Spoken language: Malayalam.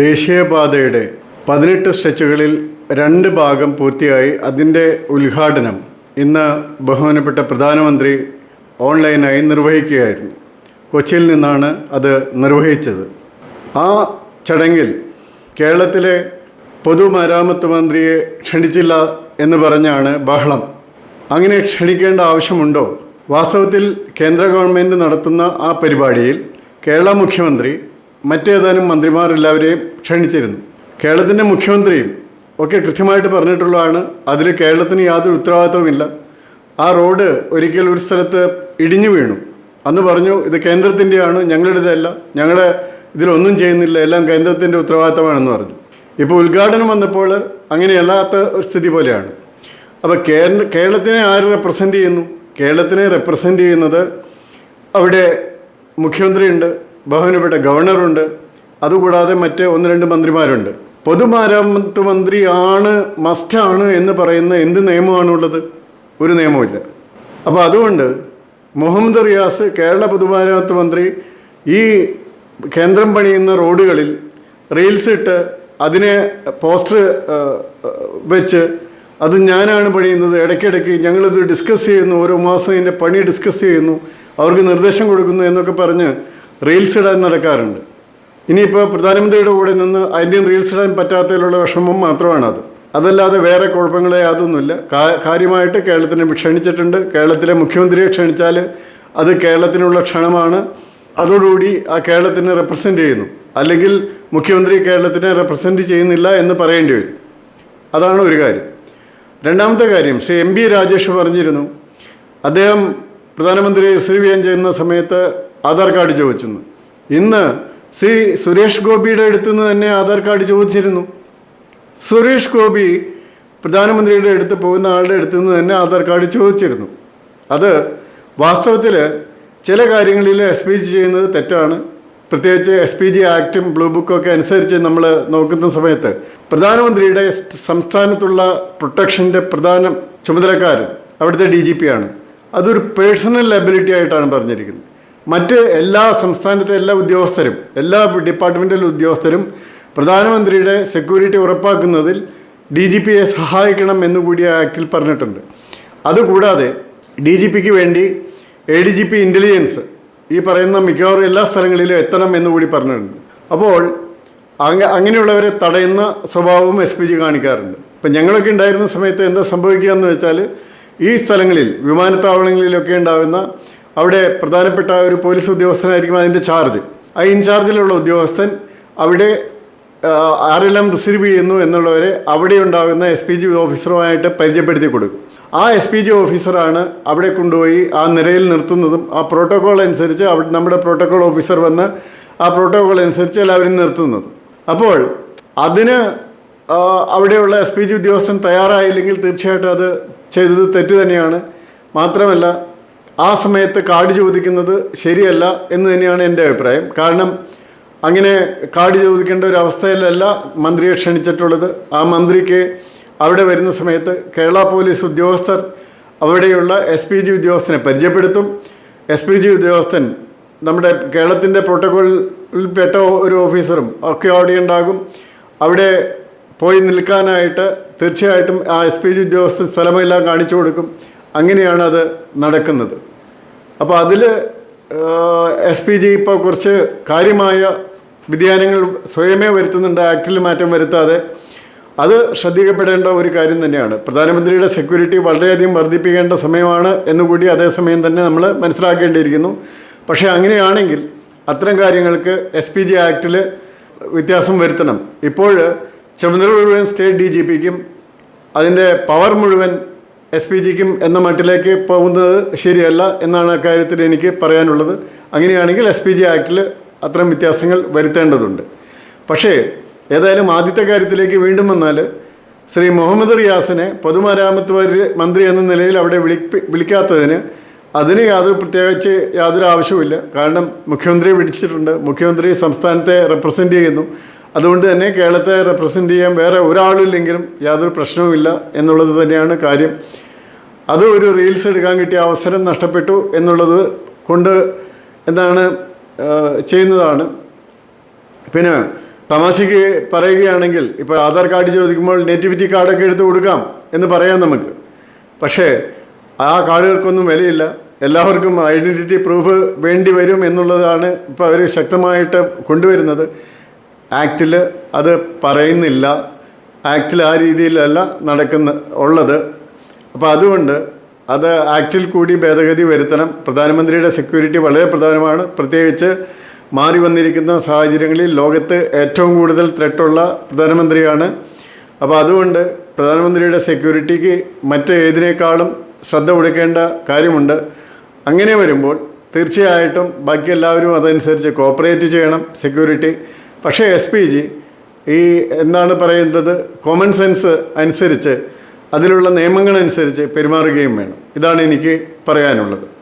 ദേശീയപാതയുടെ 18 സ്ട്രെച്ചുകളിൽ 2 ഭാഗം പൂർത്തിയായി. അതിൻ്റെ ഉദ്ഘാടനം ഇന്ന് ബഹുമാനപ്പെട്ട പ്രധാനമന്ത്രി ഓൺലൈനായി നിർവഹിക്കുകയായിരുന്നു. കൊച്ചിയിൽ നിന്നാണ് അത് നിർവഹിച്ചത്. ആ ചടങ്ങിൽ കേരളത്തിലെ പൊതുമരാമത്ത് മന്ത്രിയെ ക്ഷണിച്ചില്ല എന്ന് പറഞ്ഞാണ് ബഹളം. അങ്ങനെ ക്ഷണിക്കേണ്ട ആവശ്യമുണ്ടോ? വാസ്തവത്തിൽ കേന്ദ്ര ഗവൺമെൻറ് നടത്തുന്ന ആ പരിപാടിയിൽ കേരള മുഖ്യമന്ത്രി മറ്റേതാനും മന്ത്രിമാർ എല്ലാവരെയും ക്ഷണിച്ചിരുന്നു. കേരളത്തിൻ്റെ മുഖ്യമന്ത്രിയും ഒക്കെ കൃത്യമായിട്ട് പറഞ്ഞിട്ടുള്ളതാണ്, അതിൽ കേരളത്തിന് യാതൊരു ഉത്തരവാദിത്വമില്ല. ആ റോഡ് ഒരിക്കൽ ഒരു സ്ഥലത്ത് ഇടിഞ്ഞു വീണു. അന്ന് പറഞ്ഞു, ഇത് കേന്ദ്രത്തിൻ്റെയാണ്, ഞങ്ങളുടേതല്ല, ഞങ്ങളുടെ ഇതിലൊന്നും ചെയ്യുന്നില്ല, എല്ലാം കേന്ദ്രത്തിൻ്റെ ഉത്തരവാദിത്തമാണെന്ന് പറഞ്ഞു. ഇപ്പോൾ ഉദ്ഘാടനം വന്നപ്പോൾ അങ്ങനെയല്ലാത്ത ഒരു സ്ഥിതി പോലെയാണ്. അപ്പോൾ കേരളത്തിനെ ആര് റെപ്രസെൻ്റ് ചെയ്യുന്നു? കേരളത്തിനെ റെപ്രസെൻ്റ് ചെയ്യുന്നത് അവിടെ മുഖ്യമന്ത്രിയുണ്ട്, ബഹുമാനപ്പെട്ട ഗവർണറുണ്ട്, അതുകൂടാതെ മറ്റ് 1-2 മന്ത്രിമാരുണ്ട്. പൊതുമരാമത്ത് മന്ത്രിയാണ്, മസ്റ്റാണ് എന്ന് പറയുന്ന എന്ത് നിയമമാണുള്ളത്? ഒരു നിയമമില്ല. അപ്പോൾ അതുകൊണ്ട് മുഹമ്മദ് റിയാസ്, കേരള പൊതുമരാമത്ത് മന്ത്രി, ഈ കേന്ദ്രം പണിയുന്ന റോഡുകളിൽ റീൽസ് ഇട്ട് അതിനെ പോസ്റ്റർ വെച്ച് അത് ഞാനാണ് പണിയുന്നത്, ഇടയ്ക്കിടയ്ക്ക് ഞങ്ങളിത് ഡിസ്കസ് ചെയ്യുന്നു, ഓരോ മാസം ഇതിൻ്റെ പണി ഡിസ്കസ് ചെയ്യുന്നു, അവർക്ക് നിർദ്ദേശം കൊടുക്കുന്നു എന്നൊക്കെ പറഞ്ഞ് റീൽസ് ഇടാൻ നടക്കാറുണ്ട്. ഇനിയിപ്പോൾ പ്രധാനമന്ത്രിയുടെ കൂടെ നിന്ന് അതിൻ്റെയും റീൽസ് ഇടാൻ പറ്റാത്തതിലുള്ള വിഷമം മാത്രമാണത്. അതല്ലാതെ വേറെ കുഴപ്പങ്ങളെ യാതൊന്നുമില്ല. കാര്യമായിട്ട് കേരളത്തിനെ ക്ഷണിച്ചിട്ടുണ്ട്. കേരളത്തിലെ മുഖ്യമന്ത്രിയെ ക്ഷണിച്ചാൽ അത് കേരളത്തിനുള്ള ക്ഷണമാണ്. അതോടുകൂടി ആ കേരളത്തിനെ റെപ്രസെൻ്റ് ചെയ്യുന്നു. അല്ലെങ്കിൽ മുഖ്യമന്ത്രി കേരളത്തിനെ റെപ്രസെൻ്റ് ചെയ്യുന്നില്ല എന്ന് പറയേണ്ടി വരും. അതാണ് ഒരു കാര്യം. രണ്ടാമത്തെ കാര്യം, ശ്രീ MP രാജേഷ് പറഞ്ഞിരുന്നു, അദ്ദേഹം പ്രധാനമന്ത്രി റിസീവ് ചെയ്യാൻ ചെയ്യുന്ന സമയത്ത് ആധാർ കാർഡ് ചോദിച്ചെന്ന്. ഇന്ന് ശ്രീ സുരേഷ് ഗോപിയുടെ അടുത്ത് നിന്ന് തന്നെ ആധാർ കാർഡ് ചോദിച്ചിരുന്നു. സുരേഷ് ഗോപി പ്രധാനമന്ത്രിയുടെ അടുത്ത് പോകുന്ന ആളുടെ അടുത്ത് നിന്ന് തന്നെ ആധാർ കാർഡ് ചോദിച്ചിരുന്നു. അത് വാസ്തവത്തിൽ ചില കാര്യങ്ങളിൽ SPG ചെയ്യുന്നത് തെറ്റാണ്. പ്രത്യേകിച്ച് SPG ആക്റ്റും ബ്ലൂ ബുക്കും ഒക്കെ അനുസരിച്ച് നമ്മൾ നോക്കുന്ന സമയത്ത് പ്രധാനമന്ത്രിയുടെ സംസ്ഥാനത്തുള്ള പ്രൊട്ടക്ഷൻ്റെ പ്രധാന ചുമതലക്കാരൻ അവിടുത്തെ DGP ആണ്. അതൊരു പേഴ്സണൽ ലയബിലിറ്റി ആയിട്ടാണ് പറഞ്ഞിരിക്കുന്നത്. മറ്റ് എല്ലാ സംസ്ഥാനത്തെ എല്ലാ ഉദ്യോഗസ്ഥരും, എല്ലാ ഡിപ്പാർട്ട്മെൻറ്റിലെ ഉദ്യോഗസ്ഥരും പ്രധാനമന്ത്രിയുടെ സെക്യൂരിറ്റി ഉറപ്പാക്കുന്നതിൽ DGPയെ സഹായിക്കണം എന്നുകൂടി ആ ആക്റ്റിൽ പറഞ്ഞിട്ടുണ്ട്. അതുകൂടാതെ DGPക്ക് വേണ്ടി ADGP ഇൻ്റലിജൻസ് ഈ പറയുന്ന മിക്കവാറും എല്ലാ സ്ഥലങ്ങളിലും എത്തണം എന്നുകൂടി പറഞ്ഞിട്ടുണ്ട്. അപ്പോൾ അങ്ങനെയുള്ളവരെ തടയുന്ന സ്വഭാവവും SPG കാണിക്കാറുണ്ട്. ഇപ്പം ഞങ്ങളൊക്കെ ഉണ്ടായിരുന്ന സമയത്ത് എന്താ സംഭവിക്കുക എന്ന് വെച്ചാൽ, ഈ സ്ഥലങ്ങളിൽ വിമാനത്താവളങ്ങളിലൊക്കെ ഉണ്ടാകുന്ന അവിടെ പ്രധാനപ്പെട്ട ഒരു പോലീസ് ഉദ്യോഗസ്ഥനായിരിക്കും അതിൻ്റെ ചാർജ്. ആ ഇൻചാർജിലുള്ള ഉദ്യോഗസ്ഥൻ അവിടെ ആരെല്ലാം റിസീവ് ചെയ്യുന്നു എന്നുള്ളവരെ അവിടെ ഉണ്ടാകുന്ന SPG ഓഫീസറുമായിട്ട് പരിചയപ്പെടുത്തി കൊടുക്കും. ആ SPG ഓഫീസറാണ് അവിടെ കൊണ്ടുപോയി ആ നിരയിൽ നിർത്തുന്നതും ആ പ്രോട്ടോക്കോൾ അനുസരിച്ച് നമ്മുടെ പ്രോട്ടോക്കോൾ ഓഫീസർ വന്ന് ആ പ്രോട്ടോക്കോൾ അനുസരിച്ച് എല്ലാവരും നിർത്തുന്നതും. അപ്പോൾ അതിന് അവിടെയുള്ള SPG ഉദ്യോഗസ്ഥൻ തയ്യാറായില്ലെങ്കിൽ തീർച്ചയായിട്ടും അത് ചെയ്തത് തെറ്റ് തന്നെയാണ്. മാത്രമല്ല ആ സമയത്ത് കാർഡ് ചോദിക്കുന്നത് ശരിയല്ല എന്ന് തന്നെയാണ് എൻ്റെ അഭിപ്രായം. കാരണം അങ്ങനെ കാർഡ് ചോദിക്കേണ്ട ഒരു അവസ്ഥയിലല്ല മന്ത്രിയെ ക്ഷണിച്ചിട്ടുള്ളത്. ആ മന്ത്രിക്ക് അവിടെ വരുന്ന സമയത്ത് കേരള പോലീസ് ഉദ്യോഗസ്ഥർ അവിടെയുള്ള SPG ഉദ്യോഗസ്ഥനെ പരിചയപ്പെടുത്തും. SPG ഉദ്യോഗസ്ഥൻ നമ്മുടെ കേരളത്തിൻ്റെ പ്രോട്ടോക്കോളിൽപ്പെട്ട ഒരു ഓഫീസറും ഒക്കെ അവിടെ ഉണ്ടാകും. അവിടെ പോയി നിൽക്കാനായിട്ട് തീർച്ചയായിട്ടും ആ SPG ഉദ്യോഗസ്ഥൻ സ്ഥലമെല്ലാം കാണിച്ചു കൊടുക്കും. അങ്ങനെയാണ് അത് നടക്കുന്നത്. അപ്പോൾ അതിൽ SPG ഇപ്പോൾ കുറച്ച് കാര്യമായ വ്യതിയാനങ്ങൾ സ്വയമേ വരുത്തുന്നുണ്ട്, ആക്റ്റിൽ മാറ്റം വരുത്താതെ. അത് ശ്രദ്ധിക്കപ്പെടേണ്ട ഒരു കാര്യം തന്നെയാണ്. പ്രധാനമന്ത്രിയുടെ സെക്യൂരിറ്റി വളരെയധികം വർദ്ധിപ്പിക്കേണ്ട സമയമാണ് എന്നുകൂടി അതേസമയം തന്നെ നമ്മൾ മനസ്സിലാക്കേണ്ടിയിരിക്കുന്നു. പക്ഷേ അങ്ങനെയാണെങ്കിൽ അത്തരം കാര്യങ്ങൾക്ക് SPG ആക്റ്റിൽ വ്യത്യാസം വരുത്തണം. ഇപ്പോൾ ചുമതല മുഴുവൻ സ്റ്റേറ്റ് DGPക്കും അതിൻ്റെ പവർ മുഴുവൻ SPGക്കും എന്ന മട്ടിലേക്ക് പോകുന്നത് ശരിയല്ല എന്നാണ് അക്കാര്യത്തിൽ എനിക്ക് പറയാനുള്ളത്. അങ്ങനെയാണെങ്കിൽ SPG ആക്റ്റിൽ അത്തരം വ്യത്യാസങ്ങൾ വരുത്തേണ്ടതുണ്ട്. പക്ഷേ ഏതായാലും ആദ്യത്തെ കാര്യത്തിലേക്ക് വീണ്ടും വന്നാൽ, ശ്രീ മുഹമ്മദ് റിയാസിനെ പൊതുമരാമത്ത് മന്ത്രി എന്ന നിലയിൽ അവിടെ വിളിക്കാത്തതിന് അതിന് യാതൊരു ആവശ്യവുമില്ല. കാരണം മുഖ്യമന്ത്രിയെ വിളിച്ചിട്ടുണ്ട്, മുഖ്യമന്ത്രി സംസ്ഥാനത്തെ റെപ്രസെൻ്റ് ചെയ്യുന്നു. അതുകൊണ്ട് തന്നെ കേരളത്തെ റെപ്രസെൻ്റ് ചെയ്യാൻ വേറെ ഒരാളില്ലെങ്കിലും യാതൊരു പ്രശ്നവുമില്ല എന്നുള്ളത് തന്നെയാണ് കാര്യം. അത് ഒരു റീൽസ് എടുക്കാൻ കിട്ടിയ അവസരം നഷ്ടപ്പെട്ടു എന്നുള്ളത് കൊണ്ട് ചെയ്യുന്നതാണ്. പിന്നെ തമാശയ്ക്ക് പറയുകയാണെങ്കിൽ ഇപ്പോൾ ആധാർ കാർഡ് ചോദിക്കുമ്പോൾ നേറ്റിവിറ്റി കാർഡൊക്കെ എടുത്ത് കൊടുക്കാം എന്ന് പറയാം നമുക്ക്. പക്ഷേ ആ കാർഡുകൾക്കൊന്നും വിലയില്ല. എല്ലാവർക്കും ഐഡൻറ്റിറ്റി പ്രൂഫ് വേണ്ടി വരും എന്നുള്ളതാണ് ഇപ്പോൾ അവർ ശക്തമായിട്ട് കൊണ്ടുവരുന്നത്. ആക്റ്റിൽ അത് പറയുന്നില്ല. ആക്റ്റിൽ ആ രീതിയിലല്ല ഉള്ളത്. അപ്പോൾ അതുകൊണ്ട് അത് ആക്റ്റിൽ കൂടി ഭേദഗതി വരുത്തണം. പ്രധാനമന്ത്രിയുടെ സെക്യൂരിറ്റി വളരെ പ്രധാനമാണ്. പ്രത്യേകിച്ച് മാറി വന്നിരിക്കുന്ന സാഹചര്യങ്ങളിൽ ലോകത്ത് ഏറ്റവും കൂടുതൽ ത്രെട്ടുള്ള പ്രധാനമന്ത്രിയാണ്. അപ്പോൾ അതുകൊണ്ട് പ്രധാനമന്ത്രിയുടെ സെക്യൂരിറ്റിക്ക് മറ്റേതിനേക്കാളും ശ്രദ്ധ കൊടുക്കേണ്ട കാര്യമുണ്ട്. അങ്ങനെ വരുമ്പോൾ തീർച്ചയായിട്ടും ബാക്കി എല്ലാവരും അതനുസരിച്ച് കോപ്പറേറ്റ് ചെയ്യണം സെക്യൂരിറ്റി. പക്ഷേ SPG ഈ എന്താണ് പറയേണ്ടത്, കോമൺ സെൻസ് അനുസരിച്ച് അതിലുള്ള നിയമങ്ങളനുസരിച്ച് പെരുമാറുകയും വേണം. ഇതാണ് എനിക്ക് പറയാനുള്ളത്.